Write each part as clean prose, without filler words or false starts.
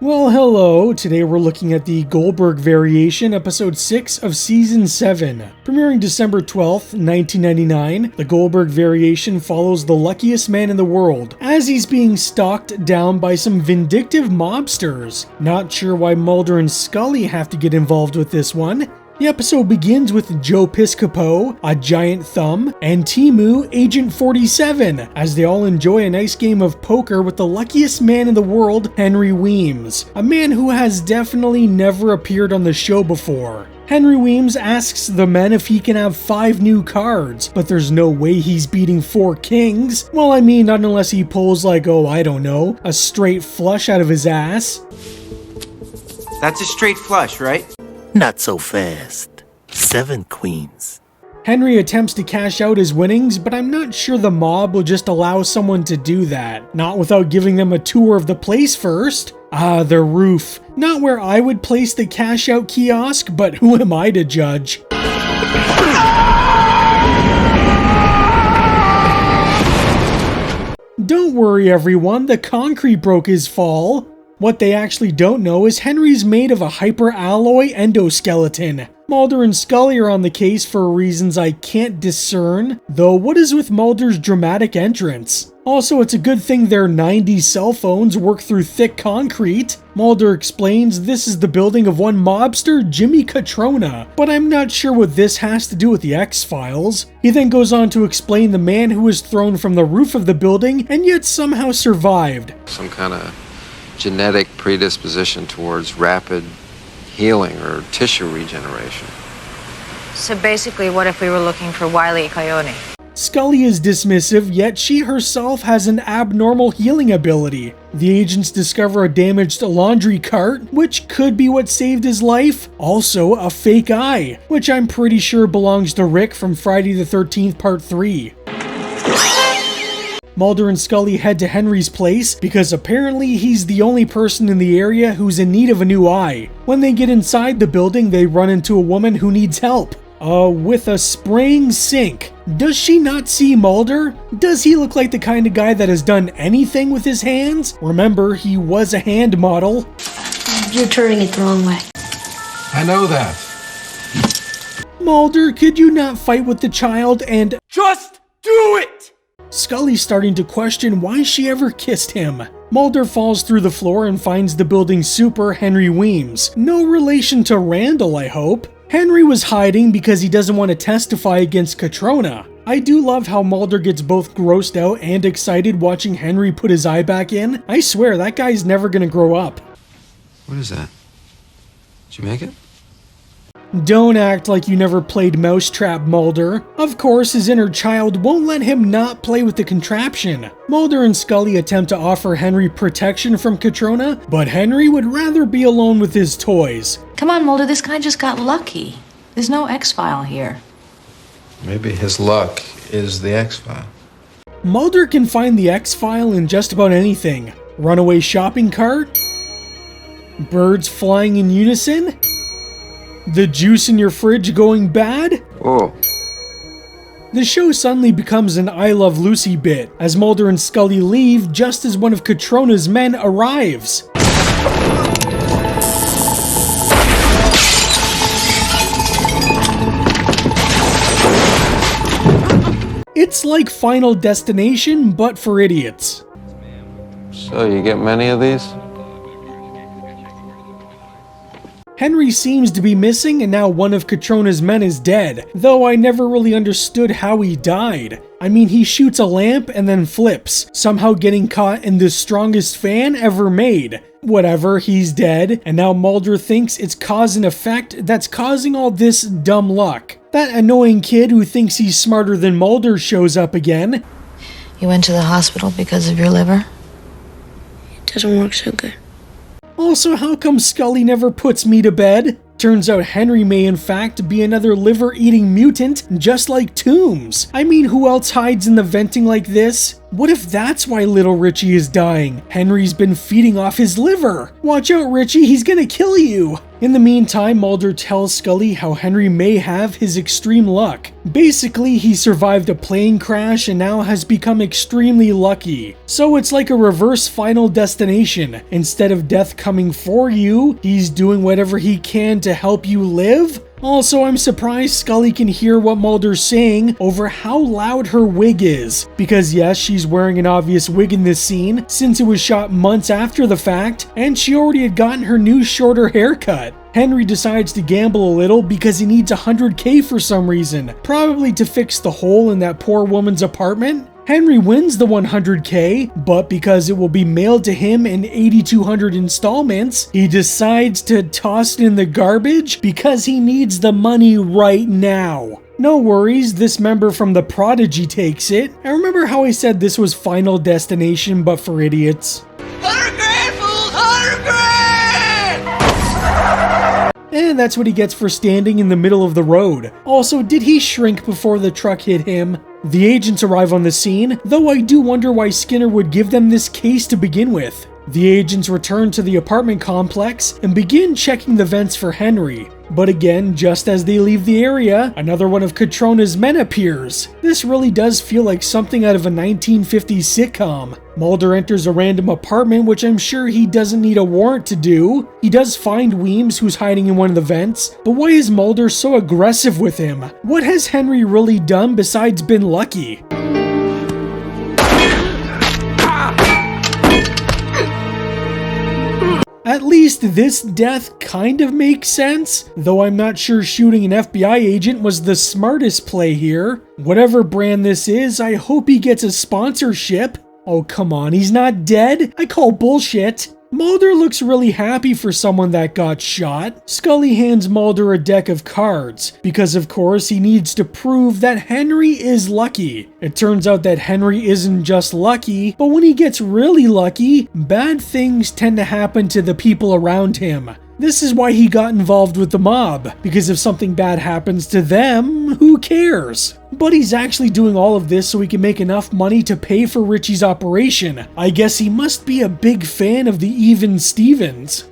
Well, hello. Today we're looking at the Goldberg Variation, episode 6 of season 7. Premiering December 12th, 1999, the Goldberg Variation follows the luckiest man in the world as he's being stalked down by some vindictive mobsters. Not sure why Mulder and Scully have to get involved with this one. The episode begins with Joe Piscopo, a giant thumb, and Timu, Agent 47, as they all enjoy a nice game of poker with the luckiest man in the world, Henry Weems, a man who has definitely never appeared on the show before. Henry Weems asks the men if he can have 5 new cards, but there's no way he's beating 4 kings. Well, I mean, not unless he pulls like, I don't know, a straight flush out of his ass. That's a straight flush, right? Not so fast. 7 queens. Henry attempts to cash out his winnings, but I'm not sure the mob will just allow someone to do that. Not without giving them a tour of the place first. The roof. Not where I would place the cash out kiosk, but who am I to judge? Don't worry everyone, the concrete broke his fall. What they actually don't know is Henry's made of a hyper-alloy endoskeleton. Mulder and Scully are on the case for reasons I can't discern, though what is with Mulder's dramatic entrance? Also, it's a good thing their 90s cell phones work through thick concrete. Mulder explains this is the building of one mobster, Jimmy Catrona, but I'm not sure what this has to do with the X-Files. He then goes on to explain the man who was thrown from the roof of the building and yet somehow survived. Some kind of genetic predisposition towards rapid healing or tissue regeneration. So basically, what if we were looking for Wile E. Coyote? Scully is dismissive, yet she herself has an abnormal healing ability. The agents discover a damaged laundry cart, which could be what saved his life. Also, a fake eye, which I'm pretty sure belongs to Rick from Friday the 13th Part 3. Mulder and Scully head to Henry's place because apparently he's the only person in the area who's in need of a new eye. When they get inside the building, they run into a woman who needs help. With a spraying sink. Does she not see Mulder? Does he look like the kind of guy that has done anything with his hands? Remember, he was a hand model. You're turning it the wrong way. I know that. Mulder, could you not fight with the child and Just do it! Scully's starting to question why she ever kissed him. Mulder falls through the floor and finds the building's super, Henry Weems. No relation to Randall, I hope. Henry was hiding because he doesn't want to testify against Catrona. I do love how Mulder gets both grossed out and excited watching Henry put his eye back in. I swear, that guy's never gonna grow up. What is that? Did you make it? Don't act like you never played Mousetrap, Mulder. Of course, his inner child won't let him not play with the contraption. Mulder and Scully attempt to offer Henry protection from Catrona, but Henry would rather be alone with his toys. Come on, Mulder, this guy just got lucky. There's no X-File here. Maybe his luck is the X-File. Mulder can find the X-File in just about anything. Runaway shopping cart? Birds flying in unison? The juice in your fridge going bad? Oh. The show suddenly becomes an I Love Lucy bit, as Mulder and Scully leave just as one of Catrona's men arrives. It's like Final Destination, but for idiots. So you get many of these? Henry seems to be missing and now one of Catrona's men is dead, though I never really understood how he died. I mean, he shoots a lamp and then flips, somehow getting caught in the strongest fan ever made. Whatever, he's dead, and now Mulder thinks it's cause and effect that's causing all this dumb luck. That annoying kid who thinks he's smarter than Mulder shows up again. You went to the hospital because of your liver? It doesn't work so good. Also, how come Scully never puts me to bed? Turns out Henry may in fact be another liver-eating mutant, just like Toombs. I mean, who else hides in the venting like this? What if that's why little Richie is dying? Henry's been feeding off his liver. Watch out, Richie, he's gonna kill you. In the meantime, Mulder tells Scully how Henry may have his extreme luck. Basically, he survived a plane crash and now has become extremely lucky. So it's like a reverse Final Destination. Instead of death coming for you, he's doing whatever he can to help you live? Also, I'm surprised Scully can hear what Mulder's saying over how loud her wig is. Because yes, she's wearing an obvious wig in this scene, since it was shot months after the fact, and she already had gotten her new shorter haircut. Henry decides to gamble a little because he needs $100K for some reason, probably to fix the hole in that poor woman's apartment. Henry wins the $100K, but because it will be mailed to him in 8,200 installments, he decides to toss it in the garbage because he needs the money right now. No worries, this member from the Prodigy takes it. I remember how I said this was Final Destination but for idiots. 100 grand, fools! 100 grand! And that's what he gets for standing in the middle of the road. Also, did he shrink before the truck hit him? The agents arrive on the scene, though I do wonder why Skinner would give them this case to begin with. The agents return to the apartment complex and begin checking the vents for Henry. But again, just as they leave the area, another one of Catrona's men appears. This really does feel like something out of a 1950s sitcom. Mulder enters a random apartment, which I'm sure he doesn't need a warrant to do. He does find Weems, who's hiding in one of the vents, but why is Mulder so aggressive with him? What has Henry really done besides been lucky? At least this death kind of makes sense, though I'm not sure shooting an FBI agent was the smartest play here. Whatever brand this is, I hope he gets a sponsorship. Oh come on, he's not dead? I call bullshit. Mulder looks really happy for someone that got shot. Scully hands Mulder a deck of cards, because of course he needs to prove that Henry is lucky. It turns out that Henry isn't just lucky, but when he gets really lucky, bad things tend to happen to the people around him. This is why he got involved with the mob, because if something bad happens to them, who cares? But he's actually doing all of this so he can make enough money to pay for Richie's operation. I guess he must be a big fan of the Even Stevens.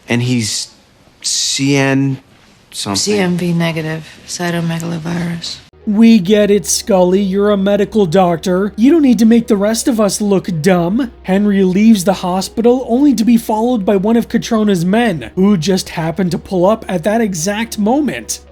And he's CN something. CMV negative, cytomegalovirus. We get it, Scully, you're a medical doctor. You don't need to make the rest of us look dumb. Henry leaves the hospital only to be followed by one of Catrona's men, who just happened to pull up at that exact moment.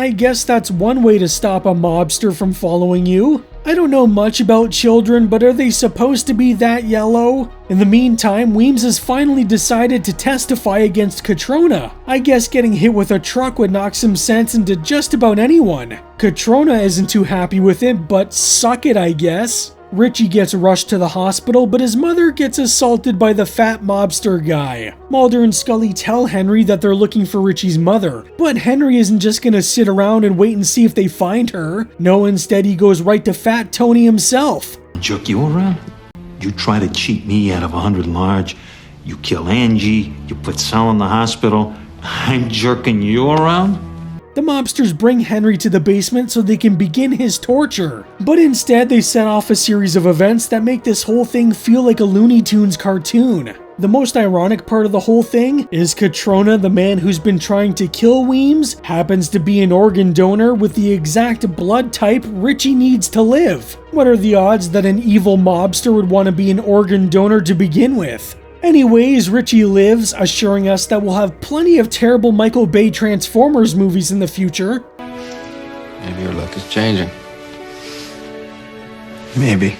I guess that's one way to stop a mobster from following you. I don't know much about children, but are they supposed to be that yellow? In the meantime, Weems has finally decided to testify against Catrona. I guess getting hit with a truck would knock some sense into just about anyone. Catrona isn't too happy with it, but suck it, I guess. Richie gets rushed to the hospital, but his mother gets assaulted by the fat mobster guy. Mulder and Scully tell Henry that they're looking for Richie's mother, but Henry isn't just gonna sit around and wait and see if they find her. No, instead he goes right to Fat Tony himself. Jerk you around? You try to cheat me out of 100 large, you kill Angie, you put Sal in the hospital, I'm jerking you around? The mobsters bring Henry to the basement so they can begin his torture, but instead they set off a series of events that make this whole thing feel like a Looney Tunes cartoon. The most ironic part of the whole thing is Catrona, the man who's been trying to kill Weems, happens to be an organ donor with the exact blood type Richie needs to live. What are the odds that an evil mobster would want to be an organ donor to begin with? Anyways, Richie lives, assuring us that we'll have plenty of terrible Michael Bay Transformers movies in the future. Maybe your luck is changing. Maybe.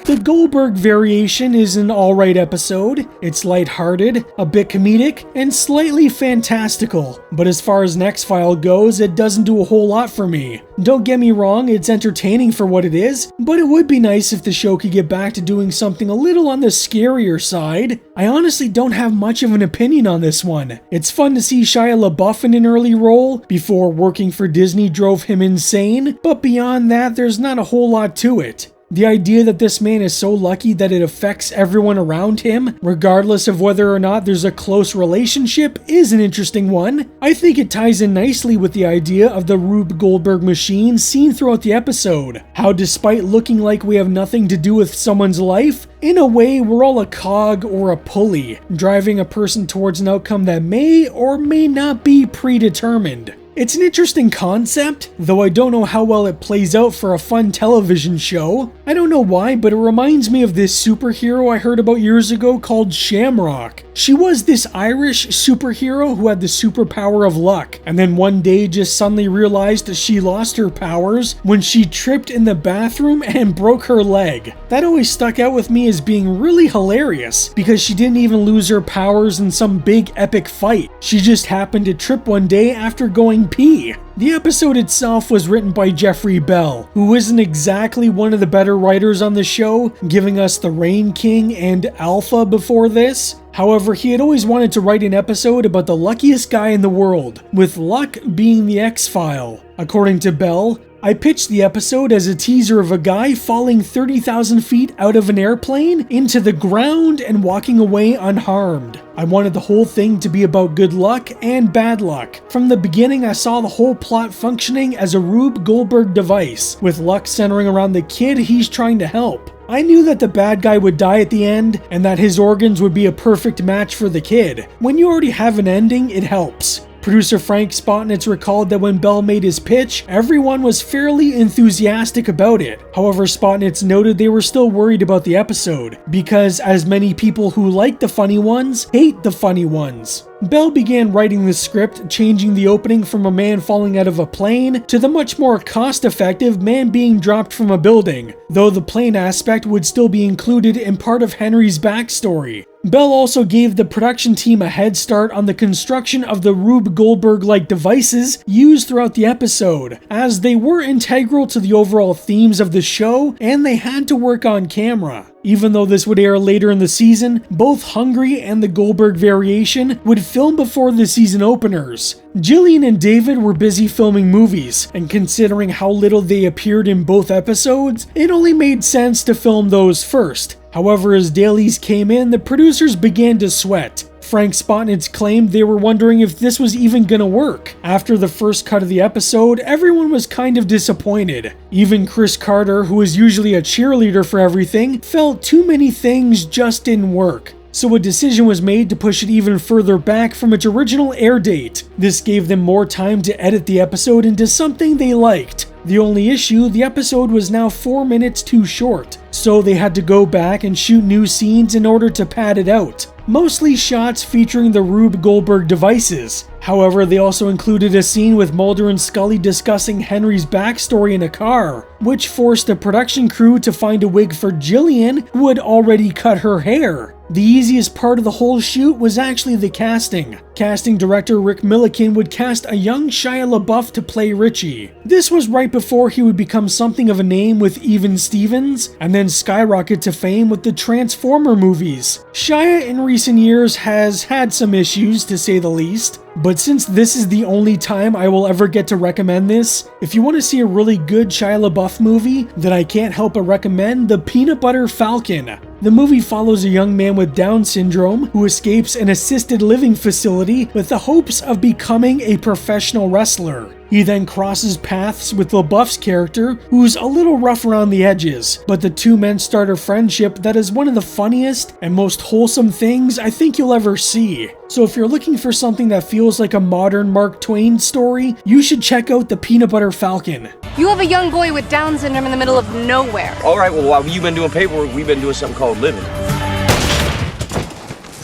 The Goldberg Variation is an alright episode. It's lighthearted, a bit comedic, and slightly fantastical. But as far as Next File goes, it doesn't do a whole lot for me. Don't get me wrong, it's entertaining for what it is, but it would be nice if the show could get back to doing something a little on the scarier side. I honestly don't have much of an opinion on this one. It's fun to see Shia LaBeouf in an early role, before working for Disney drove him insane, but beyond that, there's not a whole lot to it. The idea that this man is so lucky that it affects everyone around him, regardless of whether or not there's a close relationship, is an interesting one. I think it ties in nicely with the idea of the Rube Goldberg machine seen throughout the episode. How despite looking like we have nothing to do with someone's life, in a way we're all a cog or a pulley, driving a person towards an outcome that may or may not be predetermined. It's an interesting concept, though I don't know how well it plays out for a fun television show. I don't know why, but it reminds me of this superhero I heard about years ago called Shamrock. She was this Irish superhero who had the superpower of luck, and then one day just suddenly realized she lost her powers when she tripped in the bathroom and broke her leg. That always stuck out with me as being really hilarious, because she didn't even lose her powers in some big epic fight. She just happened to trip one day after going pee. The episode itself was written by Jeffrey Bell, who isn't exactly one of the better writers on the show, giving us The Rain King and Alpha before this. However, he had always wanted to write an episode about the luckiest guy in the world, with luck being the X-File. According to Bell, I pitched the episode as a teaser of a guy falling 30,000 feet out of an airplane into the ground and walking away unharmed. I wanted the whole thing to be about good luck and bad luck. From the beginning, I saw the whole plot functioning as a Rube Goldberg device, with luck centering around the kid he's trying to help. I knew that the bad guy would die at the end, and that his organs would be a perfect match for the kid. When you already have an ending, it helps. Producer Frank Spotnitz recalled that when Bell made his pitch, everyone was fairly enthusiastic about it. However, Spotnitz noted they were still worried about the episode, because as many people who like the funny ones hate the funny ones. Bell began writing the script, changing the opening from a man falling out of a plane to the much more cost-effective man being dropped from a building, though the plane aspect would still be included in part of Henry's backstory. Bell also gave the production team a head start on the construction of the Rube Goldberg-like devices used throughout the episode, as they were integral to the overall themes of the show and they had to work on camera. Even though this would air later in the season, both Hungry and the Goldberg Variation would film before the season openers. Jillian and David were busy filming movies, and considering how little they appeared in both episodes, it only made sense to film those first. However, as dailies came in, the producers began to sweat. Frank Spotnitz claimed they were wondering if this was even gonna work. After the first cut of the episode, everyone was kind of disappointed. Even Chris Carter, who is usually a cheerleader for everything, felt too many things just didn't work. So a decision was made to push it even further back from its original air date. This gave them more time to edit the episode into something they liked. The only issue, the episode was now 4 minutes too short, so they had to go back and shoot new scenes in order to pad it out. Mostly shots featuring the Rube Goldberg devices. However, they also included a scene with Mulder and Scully discussing Henry's backstory in a car, which forced the production crew to find a wig for Jillian, who had already cut her hair. The easiest part of the whole shoot was actually the casting. Casting director Rick Milliken would cast a young Shia LaBeouf to play Richie. This was right before he would become something of a name with Even Stevens, and then skyrocket to fame with the Transformer movies. Shia in recent years has had some issues, to say the least. But since this is the only time I will ever get to recommend this, if you want to see a really good Shia LaBeouf movie, then I can't help but recommend The Peanut Butter Falcon. The movie follows a young man with Down syndrome who escapes an assisted living facility with the hopes of becoming a professional wrestler. He then crosses paths with LaBeouf's character, who's a little rough around the edges, but the two men start a friendship that is one of the funniest and most wholesome things I think you'll ever see. So if you're looking for something that feels like a modern Mark Twain story, you should check out The Peanut Butter Falcon. You have a young boy with Down syndrome in the middle of nowhere. All right, well, while you've been doing paperwork, we've been doing something called living.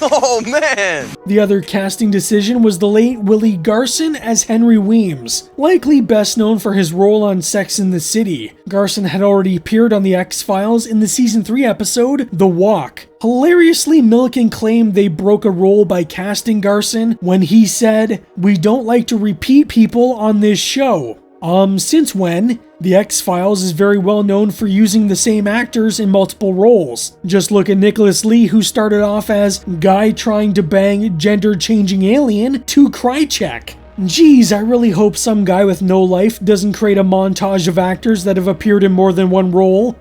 Oh, man! The other casting decision was the late Willie Garson as Henry Weems, likely best known for his role on Sex and the City. Garson had already appeared on The X-Files in the Season 3 episode, The Walk. Hilariously, Milliken claimed they broke a rule by casting Garson when he said, "We don't like to repeat people on this show." Since when? The X-Files is very well known for using the same actors in multiple roles. Just look at Nicholas Lee, who started off as guy trying to bang gender-changing alien to Krychek. Geez, I really hope some guy with no life doesn't create a montage of actors that have appeared in more than one role.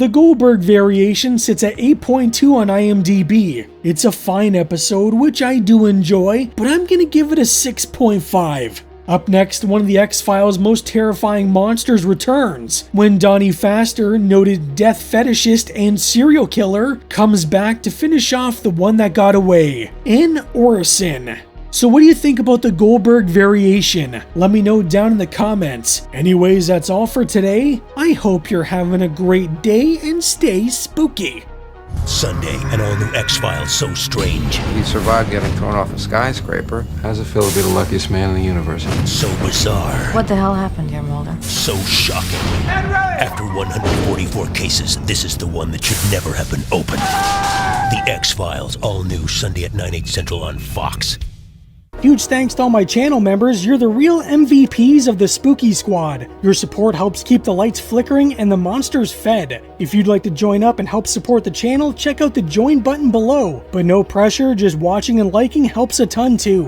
The Goldberg Variation sits at 8.2 on IMDb. It's a fine episode, which I do enjoy, but I'm gonna give it a 6.5. Up next, one of the X-Files' most terrifying monsters returns, when Donnie Pfaster, noted death fetishist and serial killer, comes back to finish off the one that got away, in Orison. So what do you think about the Goldberg Variation? Let me know down in the comments. Anyways, that's all for today. I hope you're having a great day and stay spooky. Sunday, an all-new X-Files so strange. He survived getting thrown off a skyscraper. How's it feel to be the luckiest man in the universe? So bizarre. What the hell happened here, Mulder? So shocking. After 144 cases, this is the one that should never have been opened. The X-Files, all new Sunday at 9, 8 Central on Fox. Huge thanks to all my channel members. You're the real MVPs of the Spooky Squad. Your support helps keep the lights flickering and the monsters fed. If you'd like to join up and help support the channel, check out the join button below. But no pressure, just watching and liking helps a ton too.